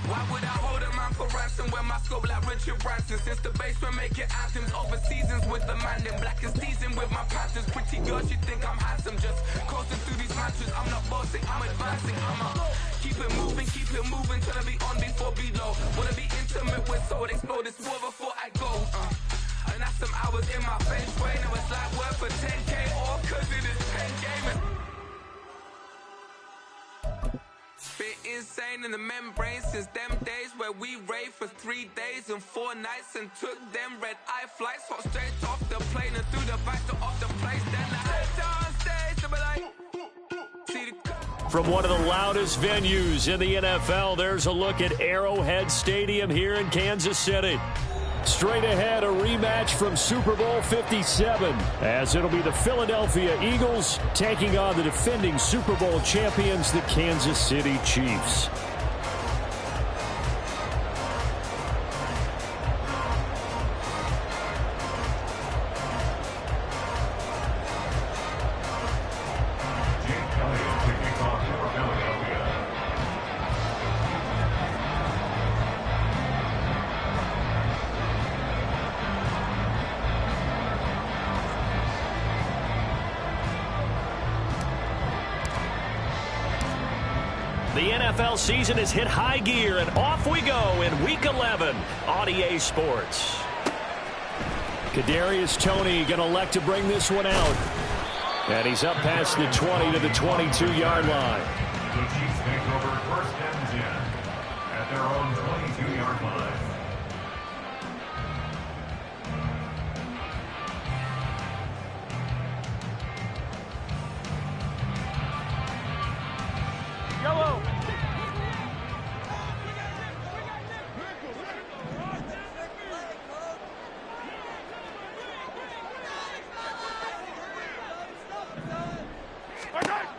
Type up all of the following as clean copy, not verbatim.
Why would I hold a man for ransom when my scope like Richard Branson? Since the basement making anthems over seasons with the man, then black and seasoned with my panthers. Pretty girls, you think I'm handsome, just coasting through these mantras. I'm not bossing, I'm advancing, keep it moving, trying to be on before below. Wanna be intimate with soul, explore this war before I go. And that's some hours in my feng shui. Now it's like work for 10K, all cause it is 10 gaming. Bit insane in the membrane since them days where we raved for 3 days and 4 nights and took them red eye flights, hot straight off the plane and through the back door of the place. Then I head on stage to be like, see the... From one of the loudest venues in the NFL, there's a look at Arrowhead Stadium here in Kansas City. Straight ahead, a rematch from Super Bowl 57, as it'll be the Philadelphia Eagles taking on the defending Super Bowl champions, the Kansas City Chiefs. The NFL season has hit high gear, and off we go in Week 11 on EA Sports. Kadarius Toney going to elect to bring this one out. And he's up past the 20 to the 22-yard line. The Chiefs take over first and 10 at their own 22-yard line. Yellow.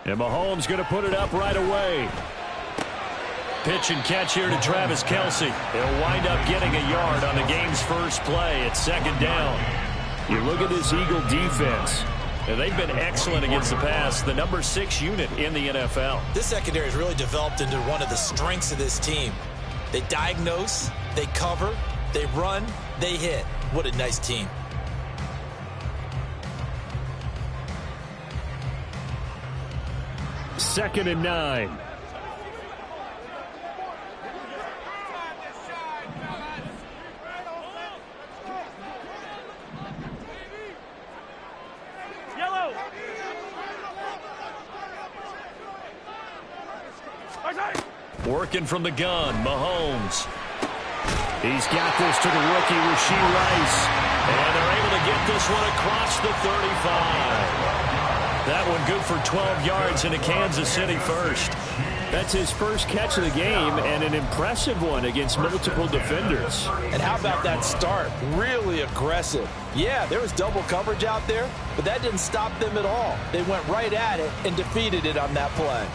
And Mahomes going to put it up right away. Pitch and catch here to Travis Kelce. He'll wind up getting a yard on the game's first play at second down. You look at this Eagle defense. And they've been excellent against the pass, the number 6 unit in the NFL. This secondary has really developed into one of the strengths of this team. They diagnose, they cover, they run, they hit. What a nice team. Second and 9. Working from the gun, Mahomes. He's got this to the rookie, Rashee Rice. And they're able to get this one across the 35. That one good for 12 yards into Kansas City first. That's his first catch of the game, and an impressive one against multiple defenders. And how about that start? Really aggressive. Yeah, there was double coverage out there, but that didn't stop them at all. They went right at it and defeated it on that play.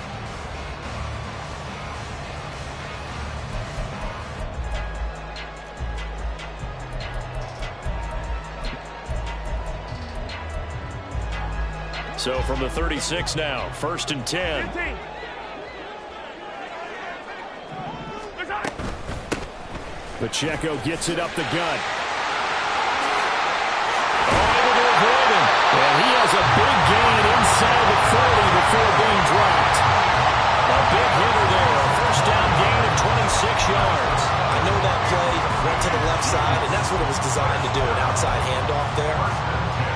So from the 36 now, first and 10. Pacheco gets it up the gut. Oh, able to avoid him. And he has a big gain inside the 40 before being dropped. A big hitter there, a first down gain of 26 yards. I know that play went to the left side, and that's what it was designed to do, an outside handoff there.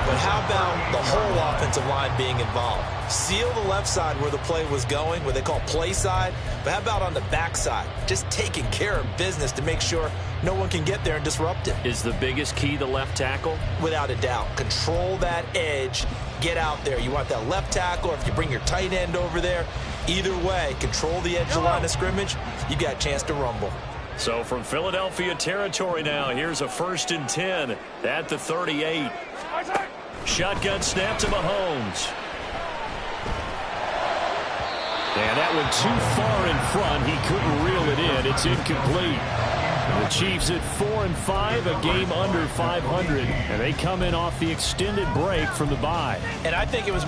But how about the whole offensive line being involved? Seal the left side where the play was going, what they call play side. But how about on the back side? Just taking care of business to make sure no one can get there and disrupt it. Is the biggest key the left tackle? Without a doubt. Control that edge. Get out there. You want that left tackle, or if you bring your tight end over there, either way, control the edge of the line of scrimmage. You got a chance to rumble. So from Philadelphia territory now, here's a first and 10 at the 38. Shotgun snap to Mahomes. That one too far in front. He couldn't reel it in. It's incomplete. The Chiefs at 4-5, a game under 500, and they come in off the extended break from the bye. And I think it was...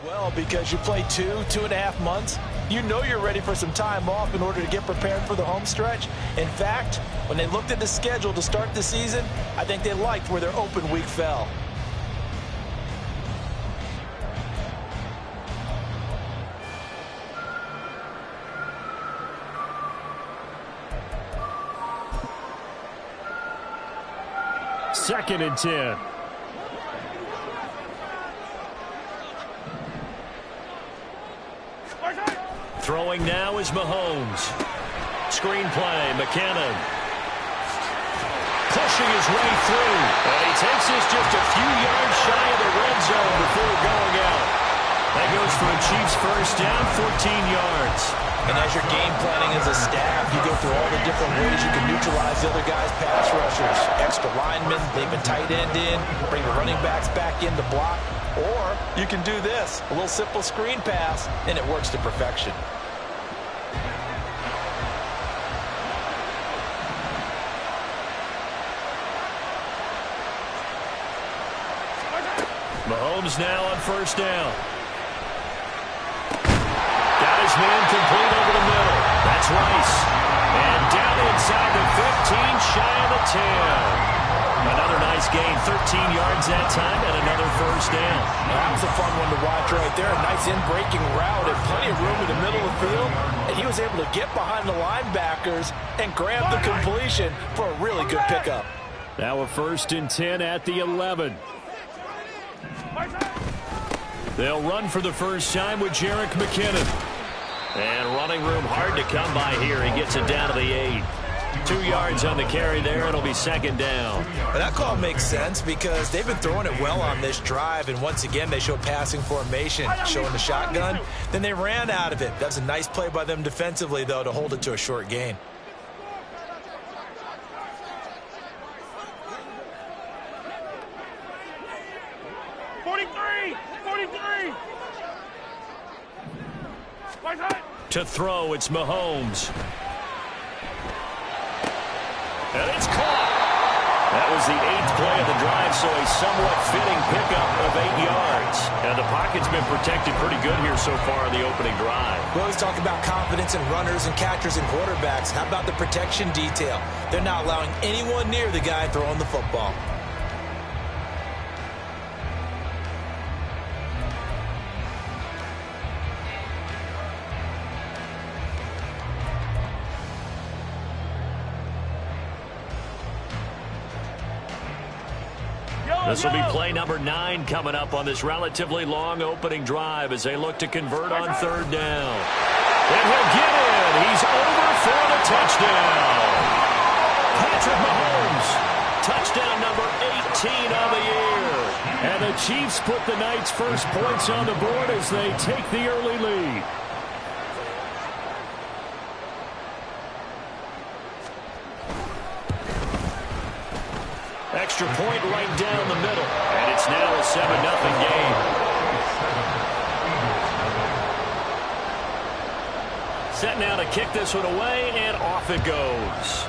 Well, because you play 2.5 months, you know you're ready for some time off in order to get prepared for the home stretch. In fact, when they looked at the schedule to start the season, I think they liked where their open week fell. Second and 10. Throwing now is Mahomes. Screen play, McKinnon. Pushing his way through. And he takes this just a few yards shy of the red zone before going out. That goes for a Chiefs first down, 14 yards. And as you're game planning as a staff, you go through all the different ways you can neutralize the other guy's pass rushers. Extra linemen, leave a tight end in, bring the running backs back in to block. Or you can do this, a little simple screen pass, and it works to perfection. Mahomes now on first down. Got his man complete over the middle. That's Rice. And down inside the 15, shy of the 10. Another nice gain, 13 yards that time, and another first down. That was a fun one to watch right there. A nice in-breaking route and plenty of room in the middle of the field. And he was able to get behind the linebackers and grab the completion for a really good pickup. Now a first and 10 at the 11. They'll run for the first time with Jerick McKinnon. And running room hard to come by here. He gets it down to the 8. 2 yards on the carry there. It'll be second down. Well, that call makes sense because they've been throwing it well on this drive. And once again, they show passing formation, showing the shotgun. Then they ran out of it. That's a nice play by them defensively, though, to hold it to a short gain. To throw, it's Mahomes. And it's caught. That was the 8th play of the drive, so a somewhat fitting pickup of 8 yards. And the pocket's been protected pretty good here so far in the opening drive. We always talk about confidence in runners and catchers and quarterbacks. How about the protection detail? They're not allowing anyone near the guy throwing the football. This will be play number 9 coming up on this relatively long opening drive as they look to convert on third down. And he'll get in. He's over for the touchdown. Patrick Mahomes, touchdown number 18 on the year. And the Chiefs put the night's first points on the board as they take the early lead. Extra point right down the middle, and it's now a 7-0 game. Set now to kick this one away, and off it goes.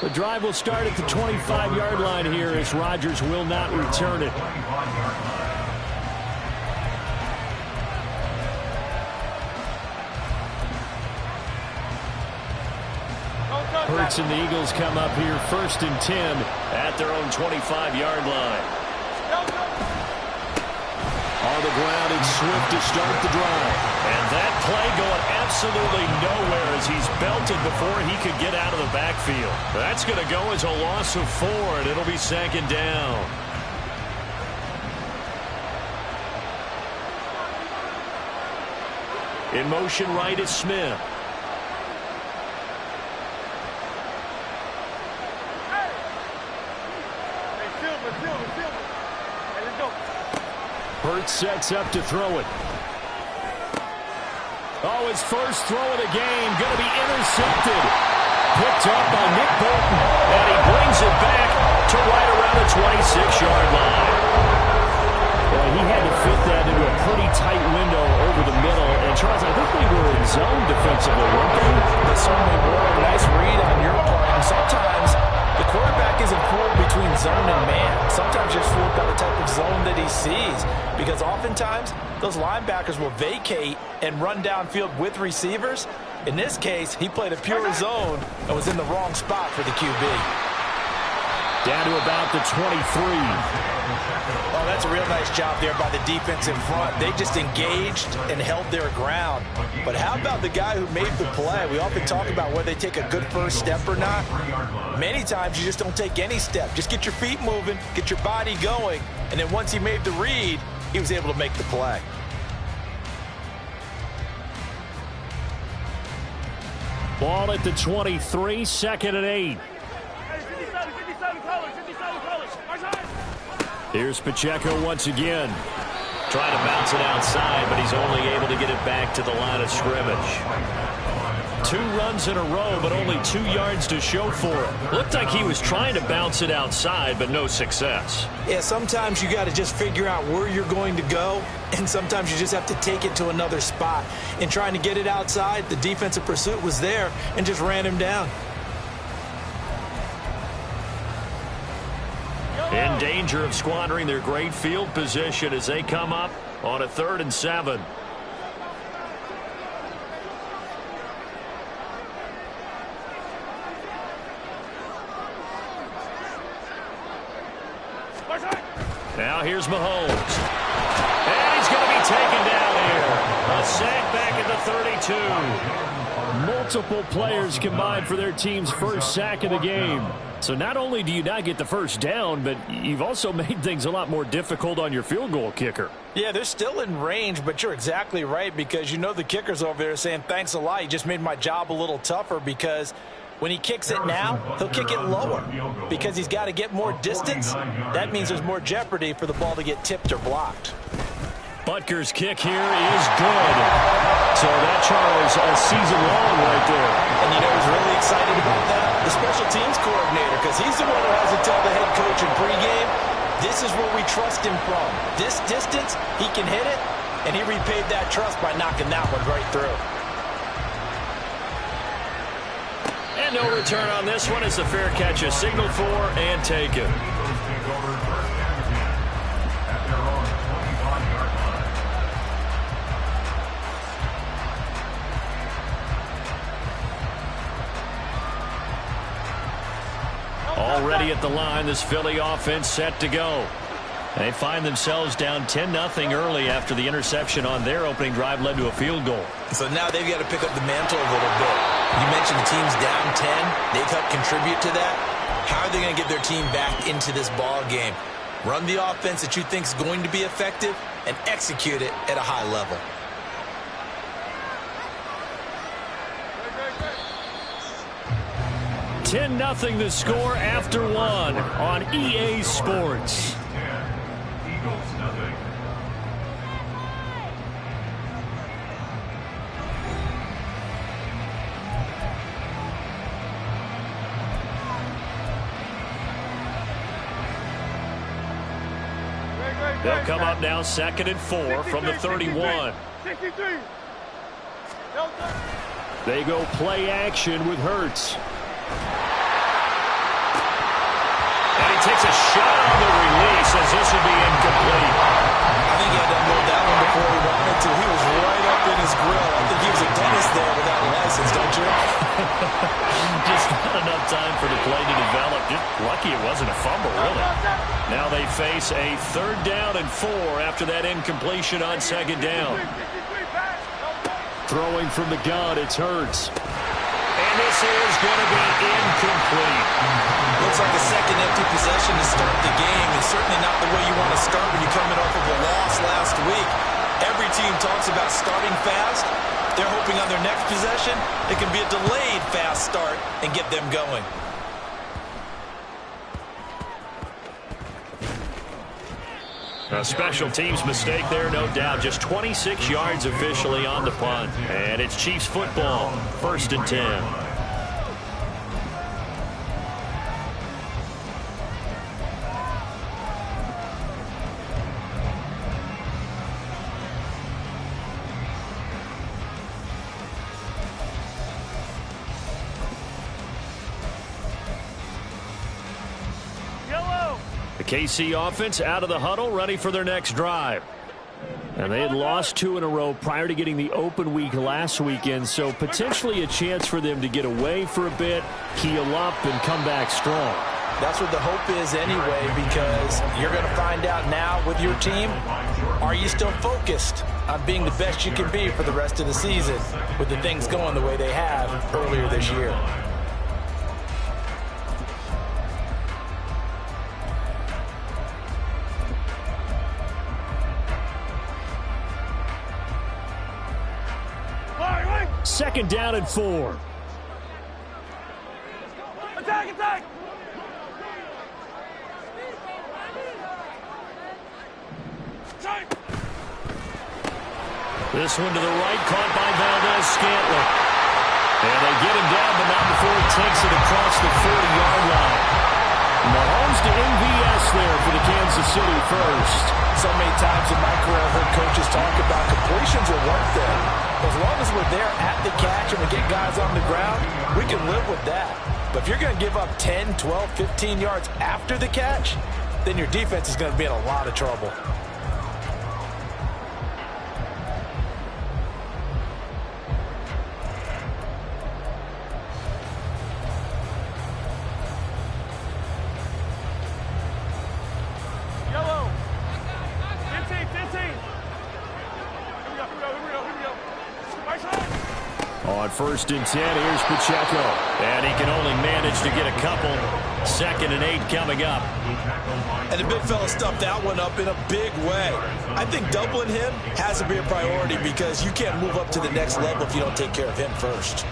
The drive will start at the 25-yard line here as Rodgers will not return it. points, and the Eagles come up here 1st and 10 at their own 25-yard line. On the ground, it's Swift to start the drive. And that play going absolutely nowhere as he's belted before he could get out of the backfield. That's going to go as a loss of 4, and it'll be 2nd down. In motion right is Smith. Hurts sets up to throw it. Oh, his first throw of the game going to be intercepted. Picked up by Nick Bolton, and he brings it back to right around the 26-yard line. Well, he had to fit that into a pretty tight window over the middle. And, Charles, I think they were in zone defensively, weren't they? They certainly were. Nice read on your part. And sometimes the quarterback isn't fooled between zone and man. Sometimes you're fooled by the type of zone that he sees. Because oftentimes, those linebackers will vacate and run downfield with receivers. In this case, he played a pure zone and was in the wrong spot for the QB. Down to about the 23. Oh, that's a real nice job there by the defense in front. They just engaged and held their ground. But how about the guy who made the play? We often talk about whether they take a good first step or not. Many times you just don't take any step. Just get your feet moving, get your body going, and then once he made the read, he was able to make the play. Ball at the 23, 2nd and 8. Here's Pacheco once again. Trying to bounce it outside, but he's only able to get it back to the line of scrimmage. 2 runs in a row, but only 2 yards to show for it. Looked like he was trying to bounce it outside, but no success. Yeah, sometimes you got to just figure out where you're going to go, and sometimes you just have to take it to another spot. In trying to get it outside, the defensive pursuit was there and just ran him down. In danger of squandering their great field position as they come up on a 3rd and 7. Now here's Mahomes. And he's going to be taken down here. A sack back at the 32. Multiple players combined for their team's first sack of the game. So not only do you not get the first down, but you've also made things a lot more difficult on your field goal kicker. Yeah, they're still in range, but you're exactly right because you know the kicker's over there saying, thanks a lot. You just made my job a little tougher because when he kicks it now, he'll kick it lower because he's got to get more distance. That means there's more jeopardy for the ball to get tipped or blocked. Butker's kick here is good. So that, Charles, a season long right there. And you know who's really excited about that? The special teams coordinator, because he's the one who has to tell the head coach in pregame, this is where we trust him from. This distance, he can hit it, and he repaid that trust by knocking that one right through. And no return on this one as the fair catch is signaled for and taken. Already at the line, this Philly offense set to go. They find themselves down 10-0 early after the interception on their opening drive led to a field goal. So now they've got to pick up the mantle a little bit. You mentioned the team's down 10. They've helped contribute to that. How are they going to get their team back into this ball game? Run the offense that you think is going to be effective and execute it at a high level. $10-0 the score after 1 on EA Sports. Eagles nothing. They'll come up now 2nd and 4 from the 31. 63. They go play action with Hurts. And he takes a shot on the release as this will be incomplete. I think he had to unload that one before he wanted to. He was right up in his grill. I think he was a dentist there without a license, don't you? Just Not enough time for the play to develop. Just lucky it wasn't a fumble, really. Now they face a 3rd down and 4 after that incompletion on 2nd down. Throwing from the gun, it's Hurts. And this is going to be incomplete. Looks like a second empty possession to start the game, and certainly not the way you want to start when you're coming off of a loss last week. Every team talks about starting fast. They're hoping on their next possession it can be a delayed fast start and get them going. A special teams mistake there, no doubt. Just 26 yards officially on the punt. And it's Chiefs football, 1st and 10. The KC offense out of the huddle, ready for their next drive. And they had lost 2 in a row prior to getting the open week last weekend, so potentially a chance for them to get away for a bit, heal up, and come back strong. That's what the hope is anyway, because you're going to find out now with your team, are you still focused on being the best you can be for the rest of the season with the things going the way they have earlier this year? Second down and 4. Attack! This one to the right, caught by Valdez-Scantling. And they get him down, but not before he takes it across the 40-yard line. Mahomes to MVS there for the Kansas City first. So many times in my career I've heard coaches talk about completions will work there. As long as we're there at the catch and we get guys on the ground, we can live with that. But if you're going to give up 10, 12, 15 yards after the catch, then your defense is going to be in a lot of trouble. On 1st and 10, here's Pacheco. And he can only manage to get a couple. 2nd and 8 coming up. And the big fella stuffed that one up in a big way. I think doubling him has to be a priority because you can't move up to the next level if you don't take care of him first.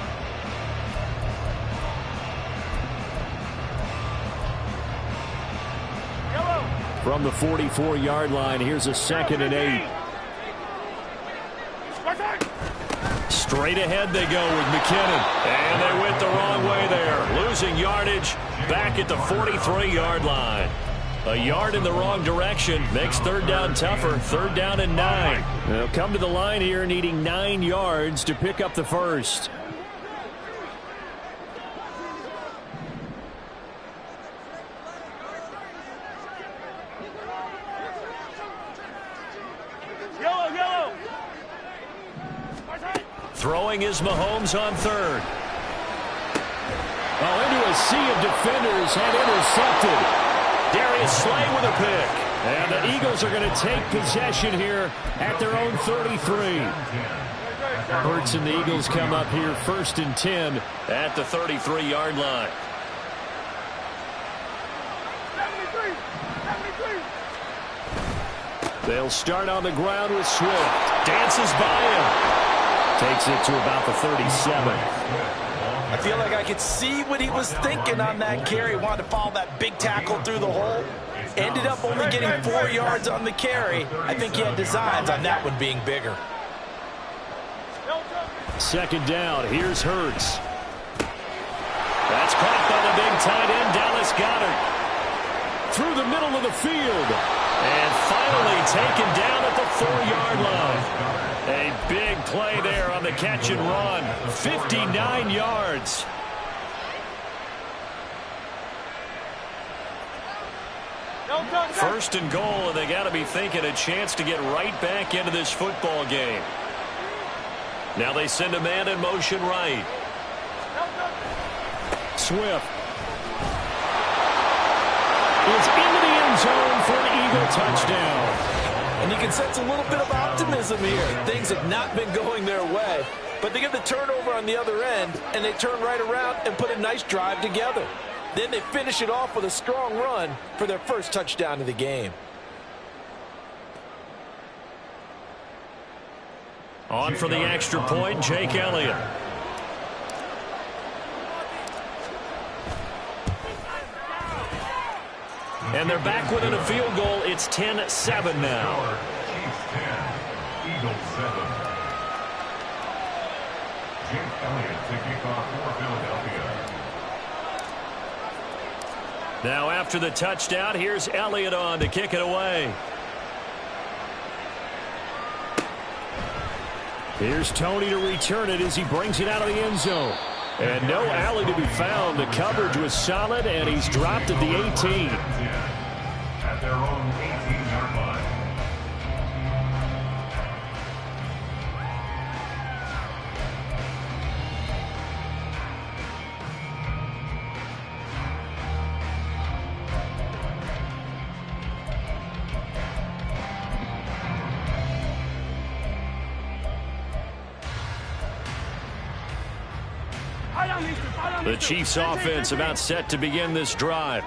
From the 44-yard line, here's a 2nd and 8. Straight ahead they go with McKinnon. And they went the wrong way there. Losing yardage back at the 43-yard line. A yard in the wrong direction makes 3rd down tougher. 3rd down and 9. They'll come to the line here needing 9 yards to pick up the first. Throwing is Mahomes on 3rd. Oh, into a sea of defenders and intercepted. Darius Slay with a pick. And the Eagles are going to take possession here at their own 33. Hurts and the Eagles come up here 1st and 10 at the 33-yard line. They'll start on the ground with Swift. Dances by him. Takes it to about the 37. I feel like I could see what he was thinking on that carry. Wanted to follow that big tackle through the hole. Ended up only getting 4 yards on the carry. I think he had designs on that one being bigger. 2nd down. Here's Hurts. That's caught by the big tight end, Dallas Goedert. Through the middle of the field. And finally taken down at the 4-yard line. A big play there on the catch and run. 59 yards. First and goal, and they got to be thinking a chance to get right back into this football game. Now they send a man in motion right. Swift. Is into the end zone for an Eagle touchdown. And you can sense a little bit of optimism here. Things have not been going their way, but they get the turnover on the other end, and they turn right around and put a nice drive together. Then they finish it off with a strong run for their first touchdown of the game. On for the extra point, Jake Elliott. And they're back within a field goal. It's 10-7 now. Chiefs 10, Eagles 7. Jake Elliott to kick off for Philadelphia. Now after the touchdown, here's Elliott on to kick it away. Here's Tony to return it as he brings it out of the end zone. And no alley to be found. The coverage was solid, and he's dropped at the 18. At their own 18-yard line. The Chiefs offense about set to begin this drive.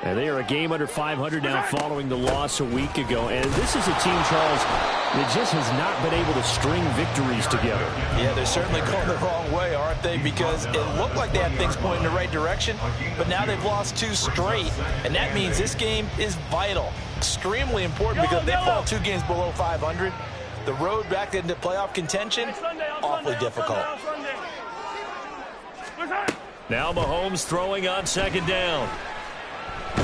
And they are a game under 500 now following the loss a week ago. And this is a team, Charles, that just has not been able to string victories together. Yeah, they're certainly going the wrong way, aren't they? Because it looked like they had things pointing in the right direction, but now they've lost 2 straight. And that means this game is vital, extremely important, because if they fall 2 games below 500, the road back into playoff contention, awfully difficult. Now Mahomes throwing on second down. A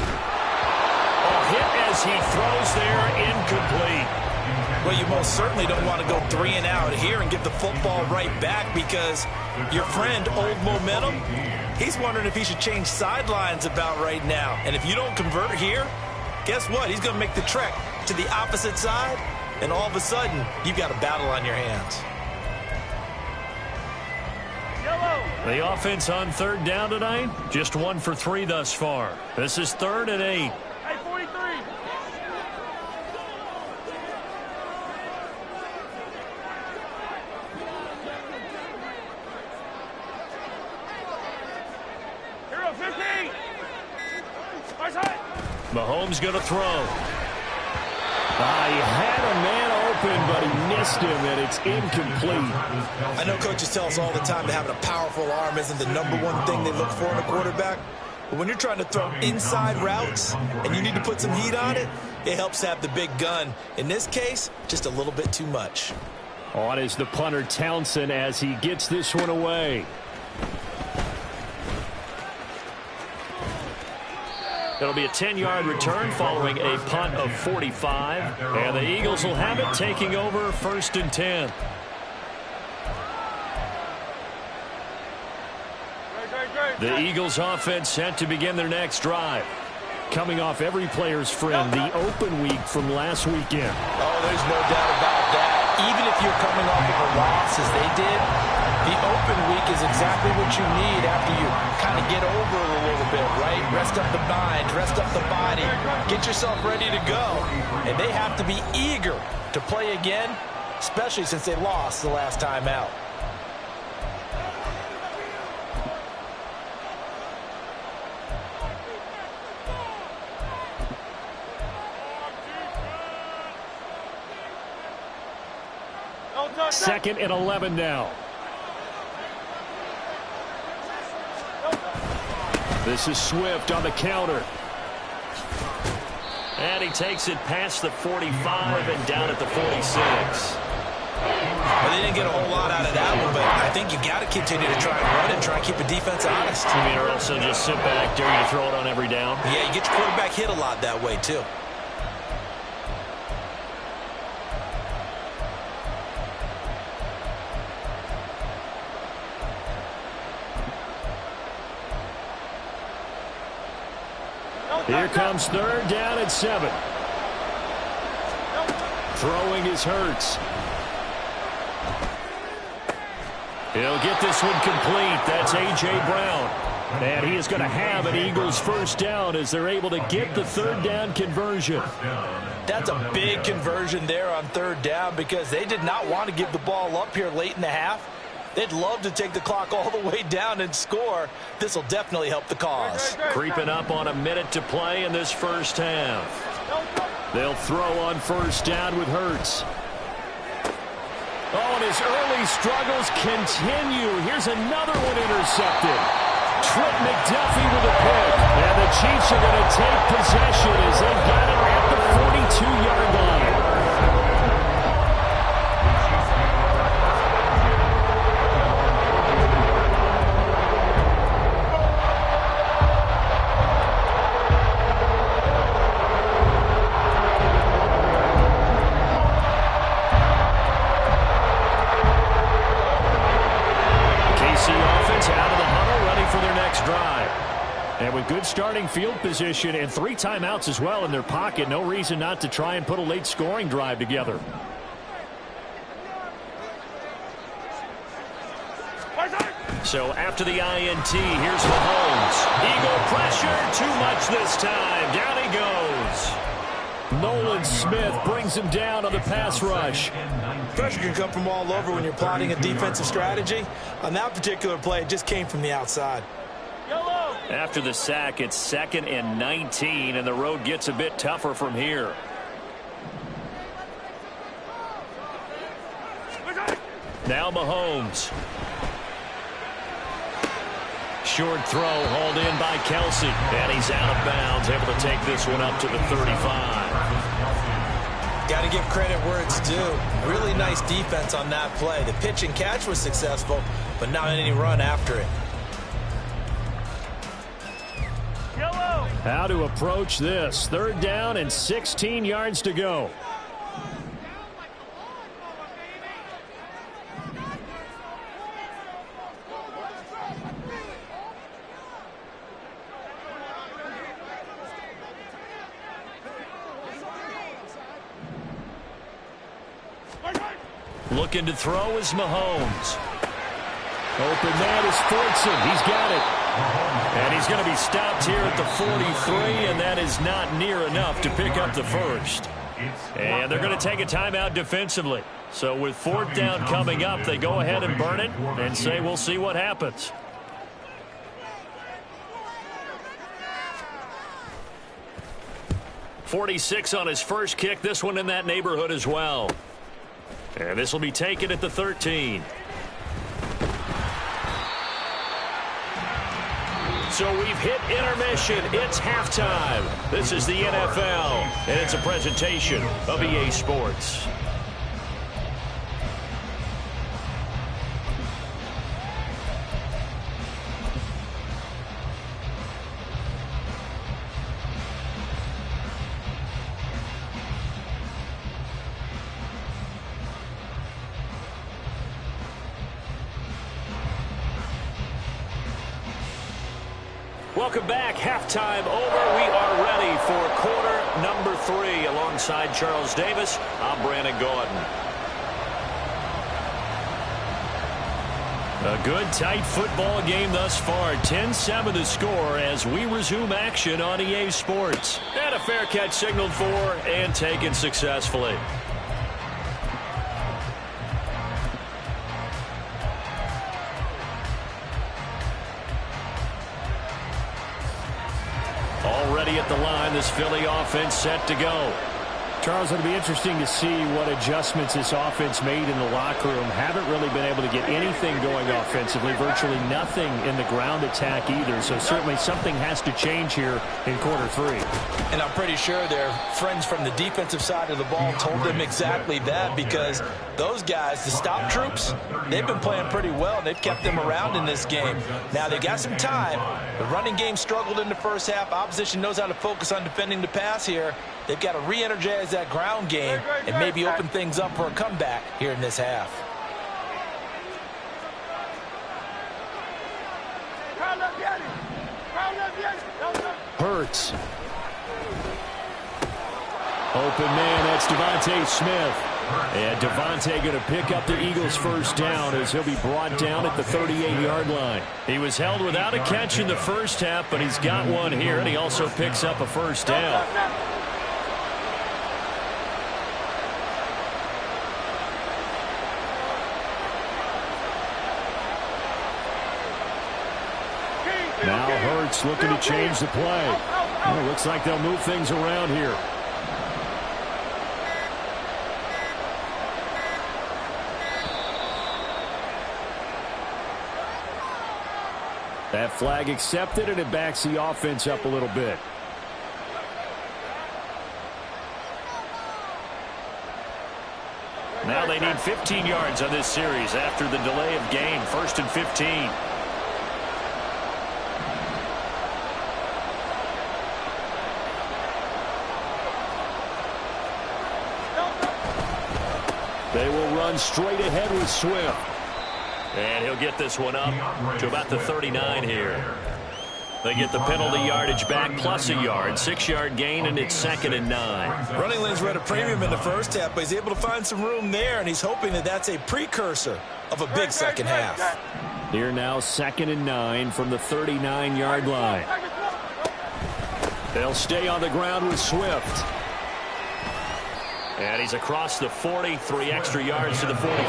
hit as he throws there, incomplete. Well, you most certainly don't want to go 3 and out here and give the football right back, because your friend, Old Momentum, he's wondering if he should change sidelines about right now. And if you don't convert here, guess what? He's going to make the trek to the opposite side, and all of a sudden, you've got a battle on your hands. The offense on third down tonight, just 1 for 3 thus far. This is 3rd and 8. Hey, 43. Hero 15. Right side. Mahomes going to throw. He had a man open, but he missed him, and it's incomplete. I know coaches tell us all the time that having a powerful arm isn't the #1 thing they look for in a quarterback. But when you're trying to throw inside routes and you need to put some heat on it, it helps have the big gun. In this case, just a little bit too much. On is the punter, Townsend, as he gets this one away. It'll be a 10-yard return following a punt of 45. And the Eagles will have it, taking over 1st and 10. The Eagles offense set to begin their next drive. Coming off every player's friend, the open week from last weekend. Oh, there's no doubt about that. Even if you're coming off of a loss as they did, the open week is exactly what you need after you kind of get over it a little bit, right? Rest up the mind, rest up the body, get yourself ready to go. And they have to be eager to play again, especially since they lost the last time out. Second and 11 now. This is Swift on the counter. And he takes it past the 45 and down at the 46. Well, they didn't get a whole lot out of that one, but I think you got to continue to try and run and try and keep the defense honest. You mean, or also just sit back, dare you to throw it on every down? Yeah, you get your quarterback hit a lot that way, too. Here comes 3rd down and 7. Throwing is Hurts. He'll get this one complete. That's A.J. Brown. And he is going to have an Eagles first down as they're able to get the third down conversion. That's a big conversion there on third down because they did not want to give the ball up here late in the half. They'd love to take the clock all the way down and score. This will definitely help the cause. Creeping up on a minute to play in this first half. They'll throw on first down with Hurts. Oh, and his early struggles continue. Here's another one intercepted. Trent McDuffie with a pick. And the Chiefs are going to take possession as they got it at the 42-yard line. And with good starting field position and 3 timeouts as well in their pocket, no reason not to try and put a late scoring drive together. So after the INT, here's Mahomes. Eagle pressure, too much this time. Down he goes. Nolan Smith brings him down on the pass rush. Pressure can come from all over when you're plotting a defensive strategy. On that particular play, it just came from the outside. After the sack, it's 2nd and 19, and the road gets a bit tougher from here. Now Mahomes. Short throw hauled in by Kelsey, and he's out of bounds, able to take this one up to the 35. Got to give credit where it's due. Really nice defense on that play. The pitch and catch was successful, but not any run after it. How to approach this. 3rd down and 16 yards to go. Looking to throw is Mahomes. Open man is Fortson. He's got it. And he's going to be stopped here at the 43, and that is not near enough to pick up the first. And they're going to take a timeout defensively. So with 4th down coming up, they go ahead and burn it and say we'll see what happens. .46 on his first kick. This one in that neighborhood as well. And this will be taken at the 13. So we've hit intermission. It's halftime. This is the NFL, and it's a presentation of EA Sports. Welcome back. Halftime over. We are ready for quarter number 3. Alongside Charles Davis, I'm Brandon Gordon. A good, tight football game thus far. 10-7 the score as we resume action on EA Sports. And a fair catch signaled for and taken successfully. Already at the line, this Philly offense set to go. Charles, it'll be interesting to see what adjustments this offense made in the locker room. Haven't really been able to get anything going offensively, virtually nothing in the ground attack either. So certainly something has to change here in quarter 3. And I'm pretty sure their friends from the defensive side of the ball told them exactly that, because those guys, the stop troops, they've been playing pretty well. They've kept them around in this game. Now they got some time. The running game struggled in the first half. Opposition knows how to focus on defending the pass here. They've got to re-energize that ground game and maybe open things up for a comeback here in this half. Hurts. Open man, that's Devontae Smith. And Devontae going to pick up the Eagles' first down as he'll be brought down at the 38-yard line. He was held without a catch in the first half, but he's got one here, and he also picks up a first down. Now Hurts looking to change the play. Well, looks like they'll move things around here. That flag accepted, and it backs the offense up a little bit. Now they need 15 yards on this series after the delay of game. 1st and 15. They will run straight ahead with Swift. And he'll get this one up to about the 39 here. They get the penalty yardage back plus a yard. 6-yard gain, and it's 2nd and 9. Running lanes were at a premium in the first half, but he's able to find some room there, and he's hoping that that's a precursor of a big second half. Here now 2nd and 9 from the 39-yard line. They'll stay on the ground with Swift. And he's across the 40, 3 extra yards to the 43.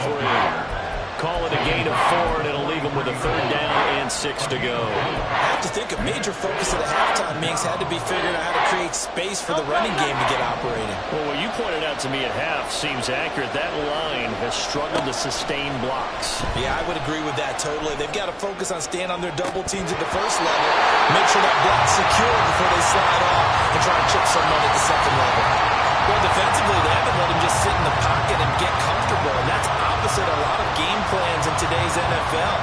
Call it a gain of 4, and it'll leave him with a 3rd down and 6 to go. I have to think a major focus of the halftime meetings had to be figuring out how to create space for the running game to get operating. Well, what you pointed out to me at half seems accurate. That line has struggled to sustain blocks. Yeah, I would agree with that totally. They've got to focus on staying on their double teams at the first level, make sure that block's secure before they slide off and try to chip someone at the second level. Well, defensively, they haven't let him just sit in the pocket and get comfortable, and that's opposite a lot of game plans in today's NFL.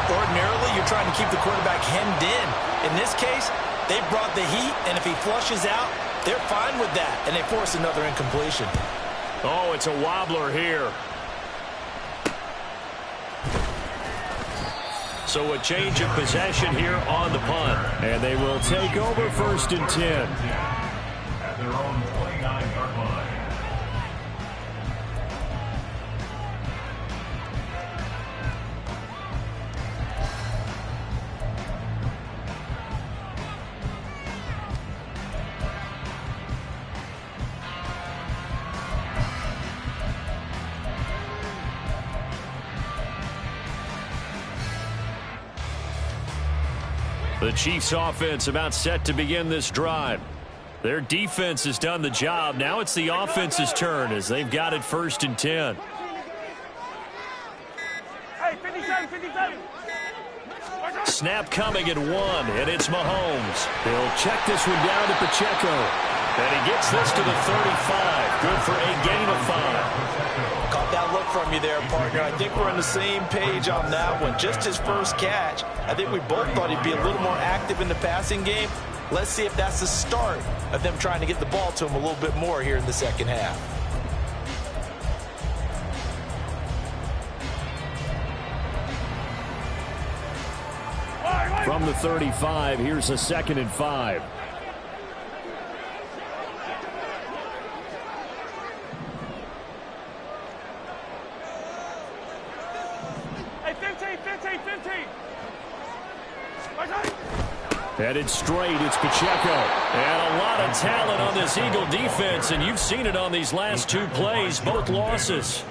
Ordinarily, you're trying to keep the quarterback hemmed in. In this case, they brought the heat, and if he flushes out, they're fine with that, and they force another incompletion. Oh, it's a wobbler here. So a change of possession here on the punt. And they will take over 1st and 10. At their own 29-yard line. The Chiefs offense about set to begin this drive. Their defense has done the job. Now it's the offense's turn as they've got it 1st and 10. Hey, 57, 57. Snap coming at 1, and it's Mahomes. He'll check this one down to Pacheco. And he gets this to the 35. Good for a gain of 5. Caught that look from you there, partner. I think we're on the same page on that one. Just his first catch. I think we both thought he'd be a little more active in the passing game. Let's see if that's the start of them trying to get the ball to him a little bit more here in the second half. From the 35, here's a 2nd and 5. Hey, 15, 15, 15. Headed straight, it's Pacheco. And a lot of talent on this Eagle defense, and you've seen it on these last 2 plays, both losses.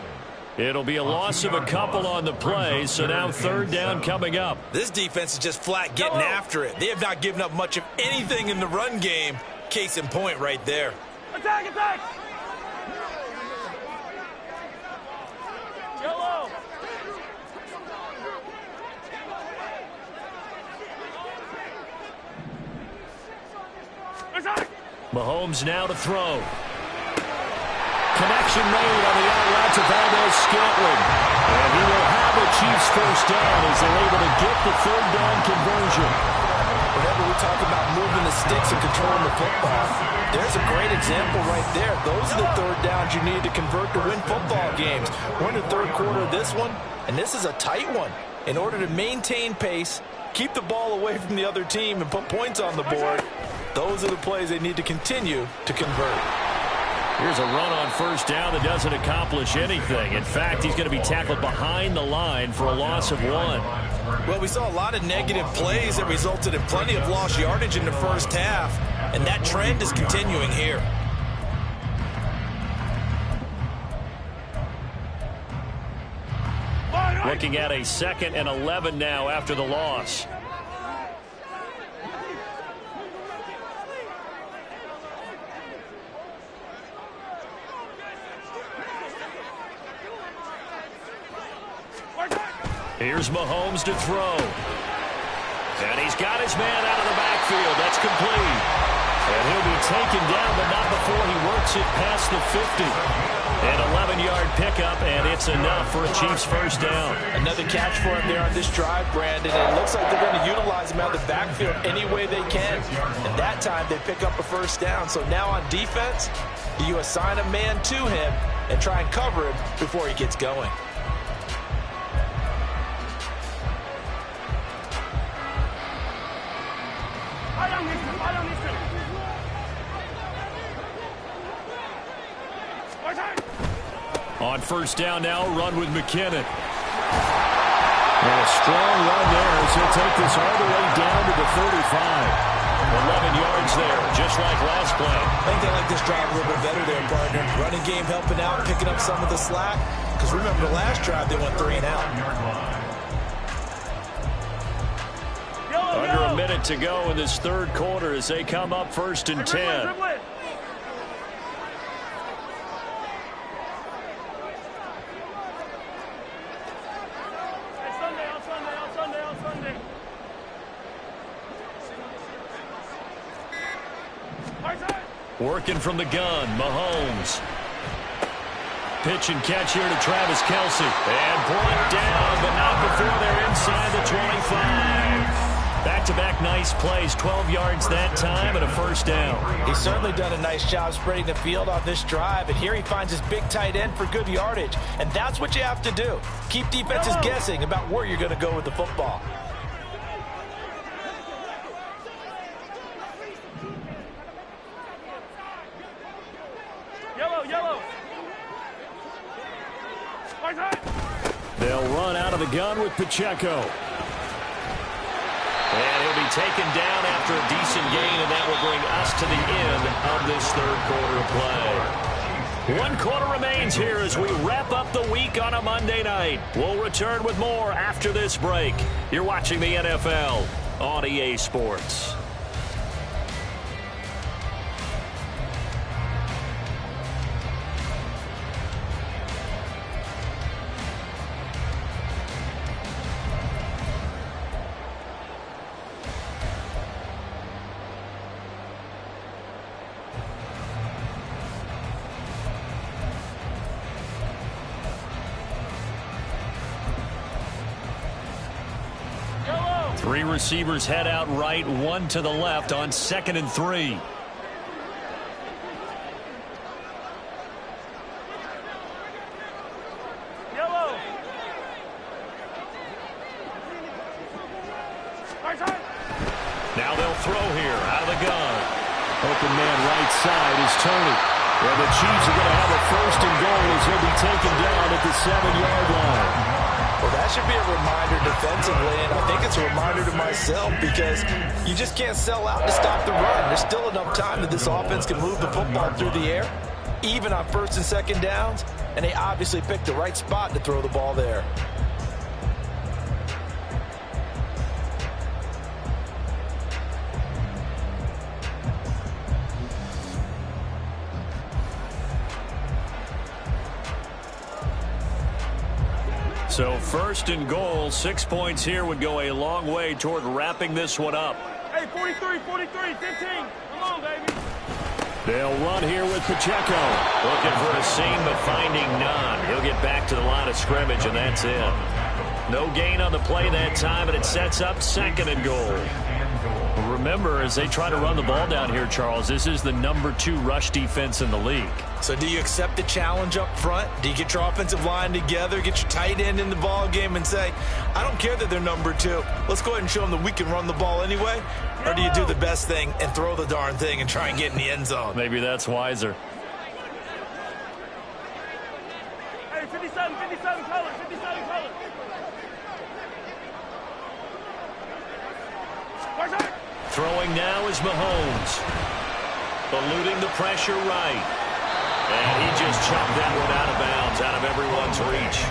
It'll be a loss of a couple on the play, so now 3rd down coming up. This defense is just flat getting after it. They have not given up much of anything in the run game. Case in point right there. Attack, attack. Yellow. Mahomes now to throw. Connection made on the out route to Valdez-Scantling. And he will have a Chiefs first down as they're able to get the 3rd down conversion. Whenever we talk about moving the sticks and controlling the football, there's a great example right there. Those are the 3rd downs you need to convert to win football games. We're in the 3rd quarter of this one, and this is a tight one. In order to maintain pace, keep the ball away from the other team, and put points on the board, those are the plays they need to continue to convert. Here's a run on first down that doesn't accomplish anything. In fact, he's going to be tackled behind the line for a loss of 1. Well, we saw a lot of negative plays that resulted in plenty of lost yardage in the first half, and that trend is continuing here. Looking at a 2nd and 11 now after the loss. Here's Mahomes to throw. And he's got his man out of the backfield. That's complete. And he'll be taken down, but not before he works it past the 50. An 11-yard pickup, and it's enough for a Chiefs first down. Another catch for him there on this drive, Brandon. And it looks like they're going to utilize him out of the backfield any way they can. And that time they pick up a first down. So now on defense, do you assign a man to him and try and cover him before he gets going? On first down now, run with McKinnon. And a strong run there as he'll take this all the way down to the 35. 11 yards there, just like last play. I think they like this drive a little bit better there, partner. Running game helping out, picking up some of the slack. Because remember, the last drive they went 3 and out. Under a minute to go in this third quarter as they come up 1st and 10. Working from the gun, Mahomes. Pitch and catch here to Travis Kelce. And brought down, but not before they're inside the 25. Back-to-back nice plays, 12 yards that time and a first down. He's certainly done a nice job spreading the field on this drive, and here he finds his big tight end for good yardage. And that's what you have to do. Keep defenses guessing about where you're going to go with the football. They'll run out of the gun with Pacheco. And he'll be taken down after a decent gain, and that will bring us to the end of this third quarter of play. 1 quarter remains here as we wrap up the week on a Monday night. We'll return with more after this break. You're watching the NFL on EA Sports. Three receivers head out right, 1 to the left on 2nd and 3. Now they'll throw here out of the gun. Open man right side is Tony. And the Chiefs are going to have a 1st and goal as he'll be taken down at the 7-yard line. Well, that should be a reminder defensively, and I think it's a reminder to myself because you just can't sell out to stop the run. There's still enough time that this offense can move the football through the air, even on 1st and 2nd downs, and they obviously picked the right spot to throw the ball there. So 1st and goal, 6 points here would go a long way toward wrapping this one up. Hey, 43, 43, 15. Come on, baby. They'll run here with Pacheco. Looking for a seam, but finding none. He'll get back to the line of scrimmage, and that's it. No gain on the play that time, and it sets up 2nd and goal. Remember, as they try to run the ball down here, Charles, this is the #2 rush defense in the league. So do you accept the challenge up front? Do you get your offensive line together, get your tight end in the ball game and say, I don't care that they're #2. Let's go ahead and show them that we can run the ball anyway? Or do you do the best thing and throw the darn thing and try and get in the end zone? Maybe that's wiser. 57 color, 57 color. Throwing now is Mahomes. Eluding the pressure right. And he just chucked that one out of bounds, out of everyone's reach.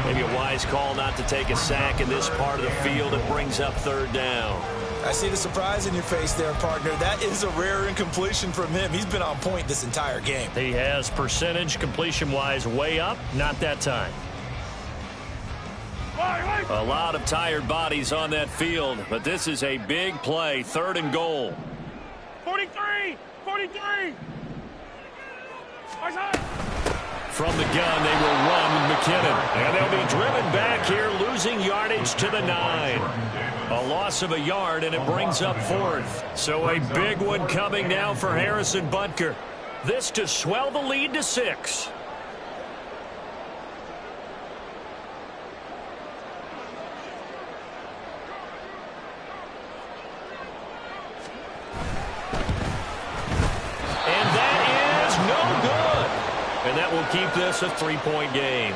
Maybe a wise call not to take a sack in this part of the field. It brings up third down. I see the surprise in your face there, partner. That is a rare incompletion from him. He's been on point this entire game. He has percentage completion-wise way up. Not that time. A lot of tired bodies on that field, but this is a big play. 3rd and goal. 43! 43! From the gun, they will run with McKinnon. And they'll be driven back here, losing yardage to the 9. A loss of a yard, and it brings up 4th. So a big one coming now for Harrison Butker. This to swell the lead to 6. And that will keep this a 3-point game.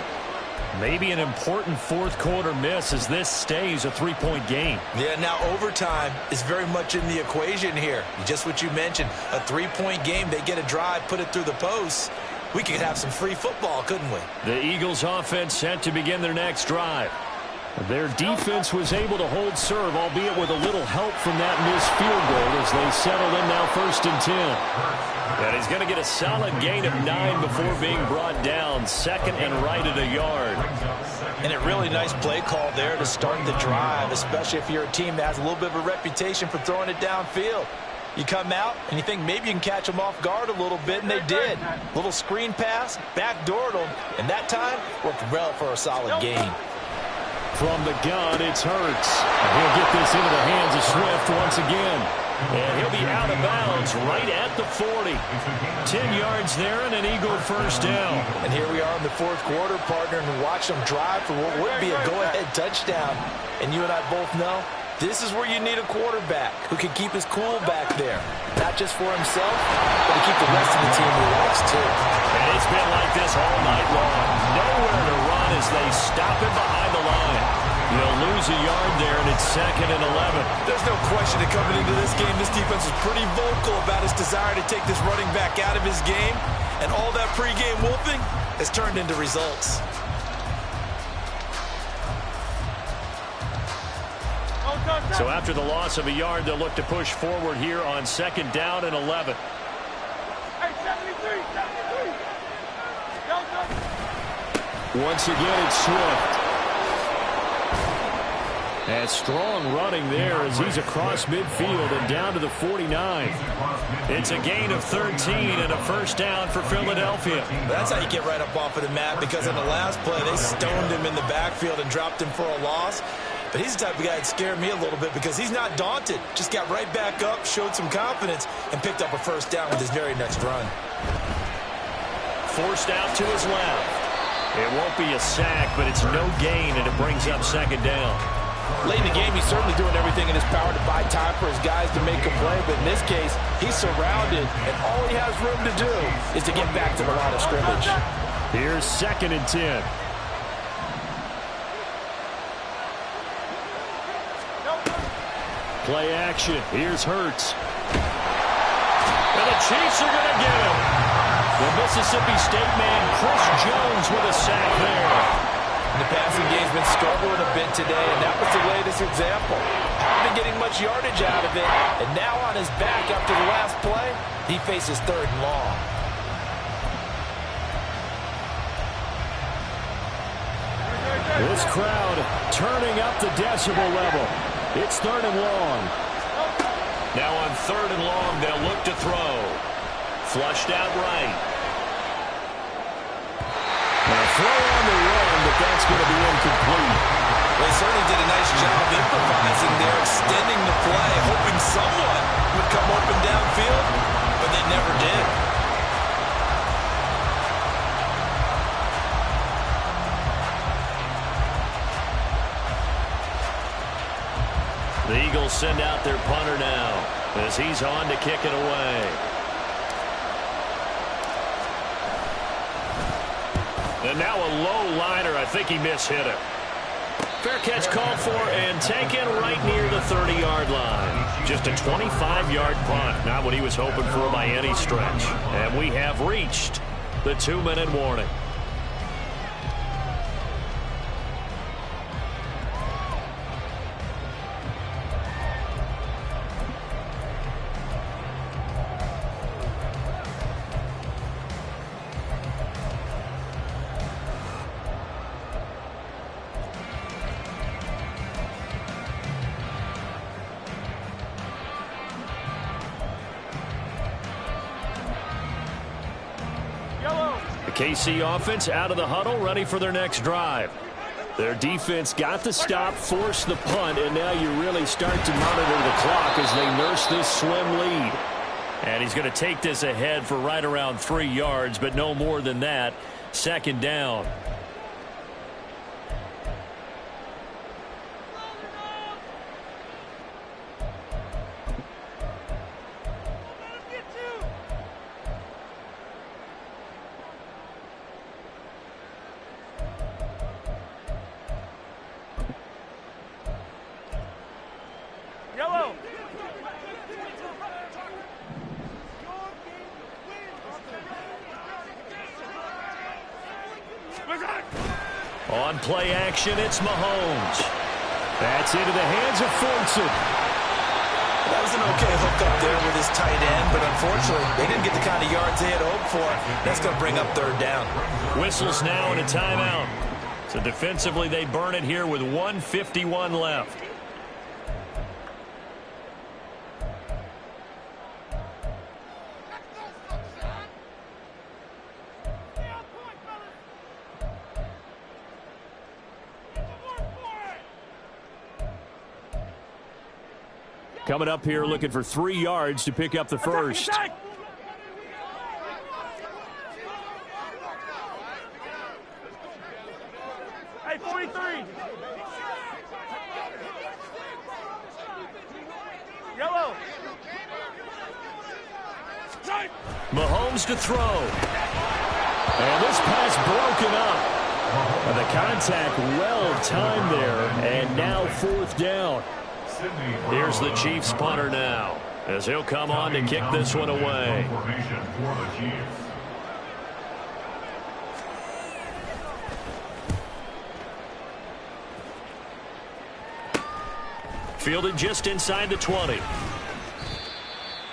Maybe an important 4th quarter miss as this stays a 3-point game. Yeah, now overtime is very much in the equation here. Just what you mentioned, a 3-point game. They get a drive, put it through the posts. We could have some free football, couldn't we? The Eagles offense set to begin their next drive. Their defense was able to hold serve, albeit with a little help from that missed field goal as they settle in now 1st and 10. And he's going to get a solid gain of 9 before being brought down. 2nd and right at a yard. And a really nice play call there to start the drive, especially if you're a team that has a little bit of a reputation for throwing it downfield. You come out and you think maybe you can catch them off guard a little bit, and they did. Little screen pass, backdoored them, and that time worked well for a solid gain. From the gun, it's Hurts. And he'll get this into the hands of Swift once again. And he'll be out of bounds right at the 40. 10 yards there and an Eagle 1st down. And here we are in the 4th quarter, partner, and watch them drive for what would be a go-ahead touchdown. And you and I both know this is where you need a quarterback who can keep his cool back there. Not just for himself, but to keep the rest of the team relaxed too. And it's been like this all night long. Nowhere to run as they stop him behind the line. They'll lose a yard there, and it's 2nd and 11. There's no question that coming into this game, this defense was pretty vocal about his desire to take this running back out of his game. And all that pregame wolfing has turned into results. So after the loss of a yard, they'll look to push forward here on 2nd down and 11. Hey, 73, 73. Once again, it's Swift. And strong running there as he's across midfield and down to the 49. It's a gain of 13 and a 1st down for Philadelphia. That's how you get right up off of the mat, because in the last play, they stoned him in the backfield and dropped him for a loss. But he's the type of guy that scared me a little bit because he's not daunted. Just got right back up, showed some confidence, and picked up a 1st down with his very next run. Forced out to his left. It won't be a sack, but it's no gain, and it brings up 2nd down. Late in the game, he's certainly doing everything in his power to buy time for his guys to make a play, but in this case, he's surrounded, and all he has room to do is to get back to the line of scrimmage. Here's 2nd and 10. Play action. Here's Hurts. And the Chiefs are going to get him. The Mississippi State man, Chris Jones, with a sack there. The passing game's been struggling a bit today, and that was the latest example. Haven't been getting much yardage out of it, and now on his back after the last play, he faces 3rd and long. This crowd turning up the decibel level. It's 3rd and long. Now on 3rd and long, they'll look to throw. Flushed out right. Now throw on the run, but that's going to be incomplete. Well, they certainly did a nice job improvising there, extending the play, hoping someone would come open downfield, but they never did. The Eagles send out their punter now as he's on to kick it away. And now a low liner. I think he mishit it. Fair catch called for and taken right near the 30-yard line. Just a 25-yard punt. Not what he was hoping for by any stretch. And we have reached the 2-minute warning. KC offense out of the huddle, ready for their next drive. Their defense got the stop, forced the punt, and now you really start to monitor the clock as they nurse this slim lead. And he's going to take this ahead for right around 3 yards, but no more than that. Second down. On play action, it's Mahomes. That's into the hands of Fortson. That was an okay hook up there with his tight end, but unfortunately, they didn't get the kind of yards they had hoped for. That's going to bring up third down. Whistles now and a timeout. So defensively, they burn it here with 1:51 left. Coming up here looking for 3 yards to pick up the first. Hey, 43. Yellow. Mahomes to throw. And this pass broken up. And the contact well timed there. And now fourth down. Here's the Chiefs punter now, as he'll come on to kick this one away. Fielded just inside the 20.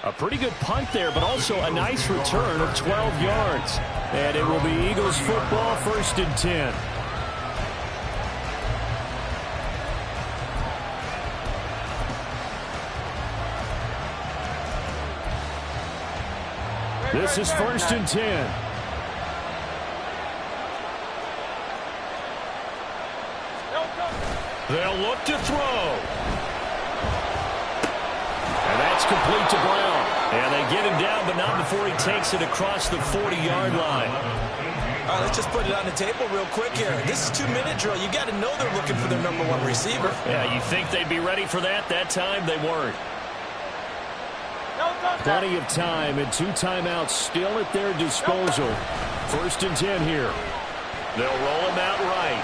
A pretty good punt there, but also a nice return of 12 yards. And it will be Eagles football, 1st and 10. This is 1st and 10. They'll look to throw. And that's complete to Brown. And they get him down, but not before he takes it across the 40-yard line. All right, let's just put it on the table real quick here. This is 2-minute drill. You got to know they're looking for their #1 receiver. Yeah, you think they'd be ready for that? That time they weren't. Plenty of time and 2 timeouts still at their disposal. 1st and 10 here. They'll roll him out right.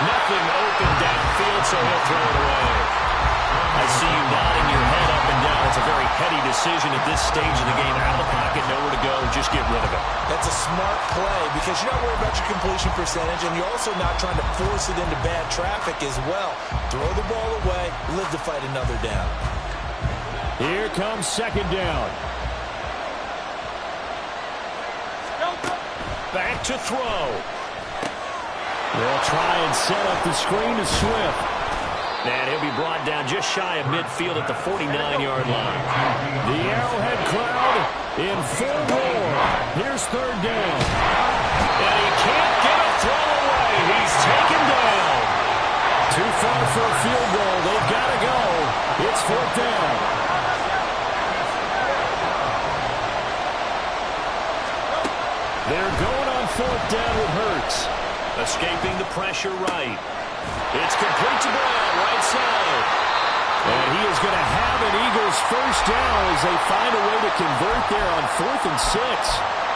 Nothing open downfield, so he'll throw it away. I see you nodding your head up and down. It's a very heady decision at this stage of the game. Out of the pocket, nowhere to go. Just get rid of it. That's a smart play because you're not worried about your completion percentage, and you're also not trying to force it into bad traffic as well. Throw the ball away, live to fight another down. Here comes 2nd down. Back to throw. They'll try and set up the screen to Swift. And he'll be brought down just shy of midfield at the 49-yard line. The Arrowhead crowd in full roar. Here's 3rd down. And he can't get a throw away. He's taken down. Too far for a field goal. They've got to go. It's 4th down. They're going on 4th down with Hurts. Escaping the pressure right. It's complete to Brown, right side. And he is going to have an Eagles 1st down as they find a way to convert there on 4th and 6.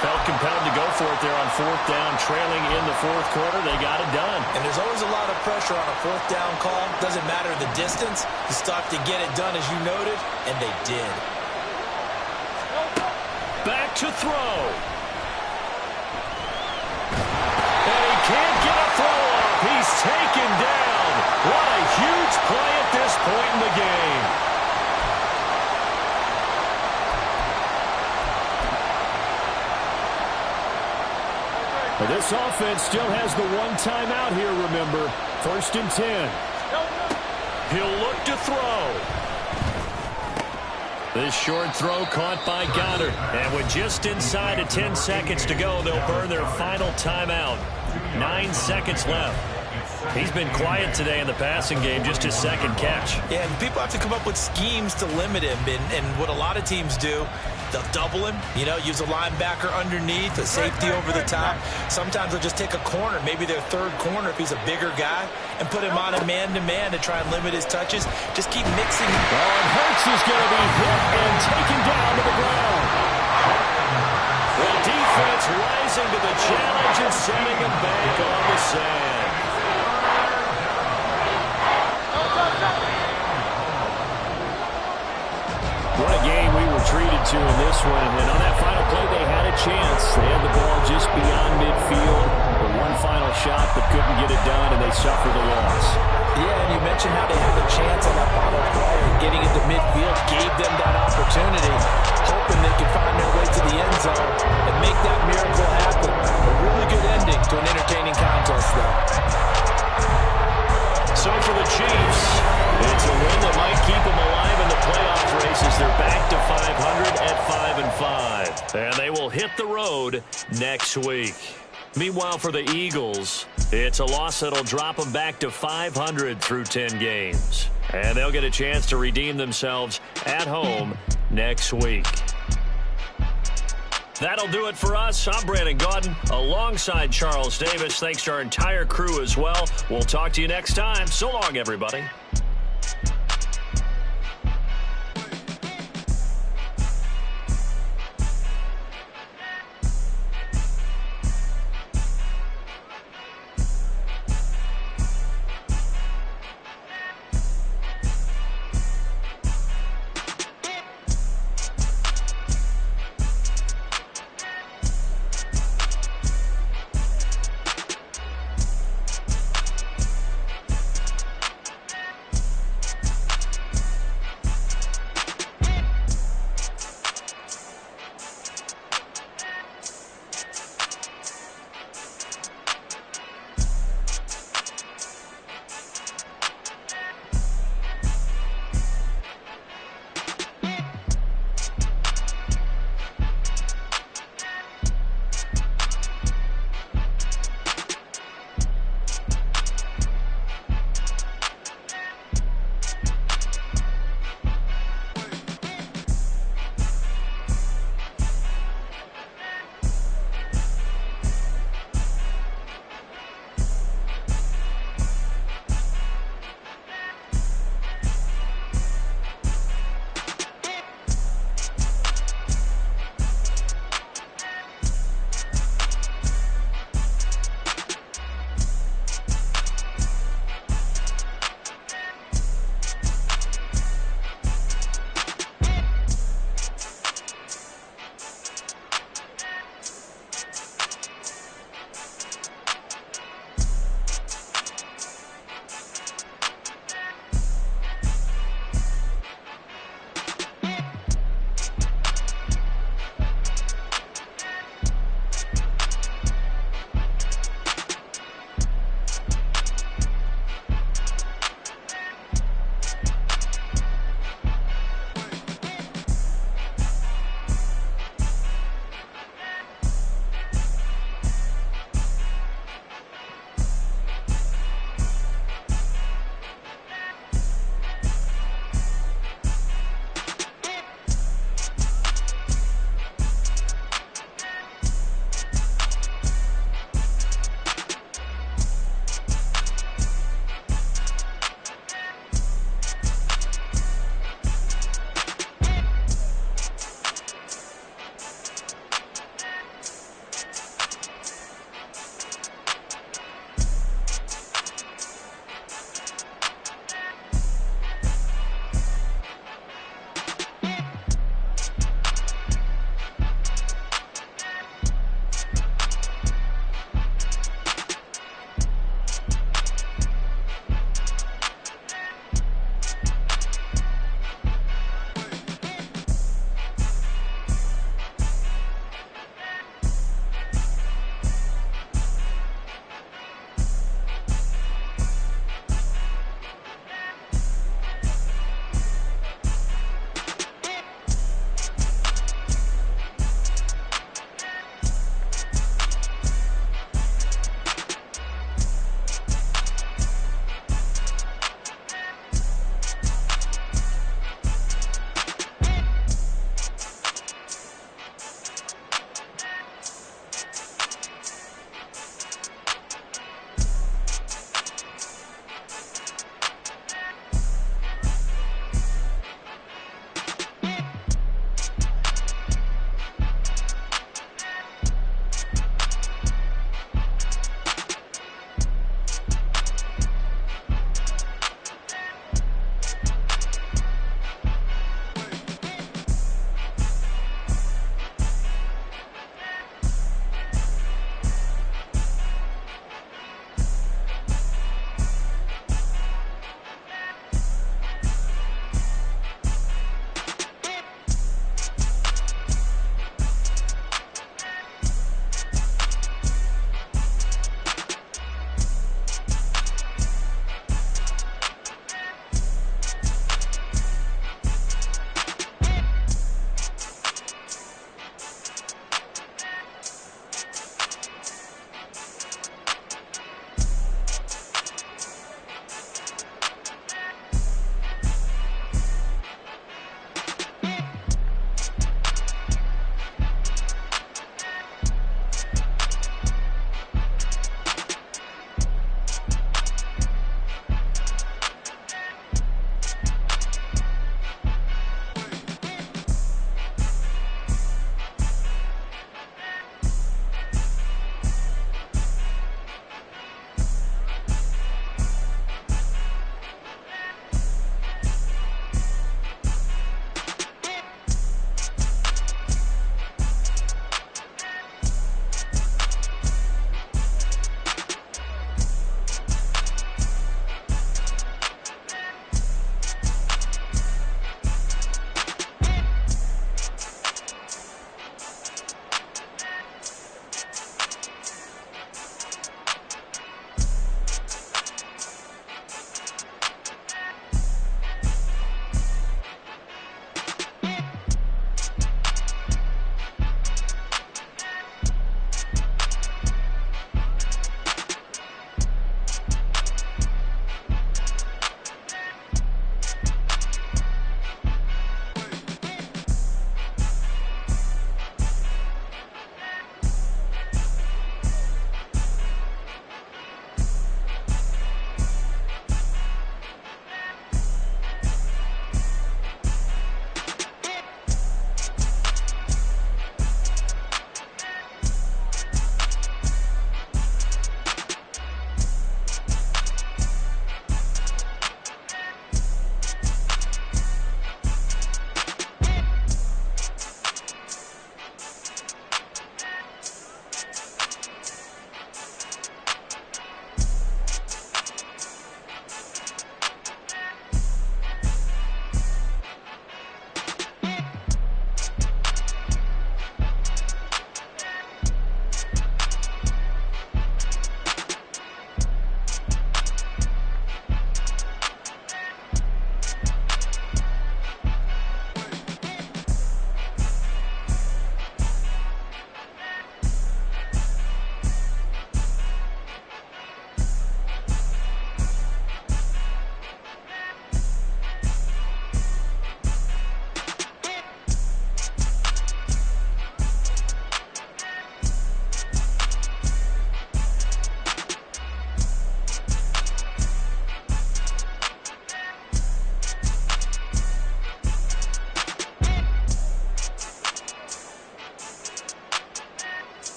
Felt compelled to go for it there on fourth down, trailing in the fourth quarter. They got it done. And there's always a lot of pressure on a fourth down call. Doesn't matter the distance. You still have to get it done, as you noted, and they did. Back to throw. And he can't get a throw off. He's taken down. What a huge play at this point in the game. This offense still has the one timeout here, remember. 1st and 10. He'll look to throw. This short throw caught by Goddard. And with just inside of 10 seconds to go, they'll burn their final timeout. 9 seconds left. He's been quiet today in the passing game, just his second catch. Yeah, and people have to come up with schemes to limit him. And what a lot of teams do, they'll double him, use a linebacker underneath, a safety over the top. Sometimes they'll just take a corner, maybe their third corner if he's a bigger guy, and put him on a man-to-man to try and limit his touches. Just keep mixing. And Hurts is going to be hit and taken down to the ground. The defense rising to the challenge and sending him back on the sand. What a game we were treated to in this one. And on that final play, they had a chance. They had the ball just beyond midfield. The one final shot, but couldn't get it done, and they suffered a loss. Yeah, and you mentioned how they had a chance on that final play. Getting into midfield gave them that opportunity, hoping they could find their way to the end zone and make that miracle happen. A really good ending to an entertaining contest, though. So for the Chiefs, it's a win that might keep them alive in the playoff races. They're back to 500 at 5-5. And they will hit the road next week. Meanwhile, for the Eagles, it's a loss that'll drop them back to 500 through 10 games. And they'll get a chance to redeem themselves at home next week. That'll do it for us. I'm Brandon Gaudin alongside Charles Davis. Thanks to our entire crew as well. We'll talk to you next time. So long, everybody.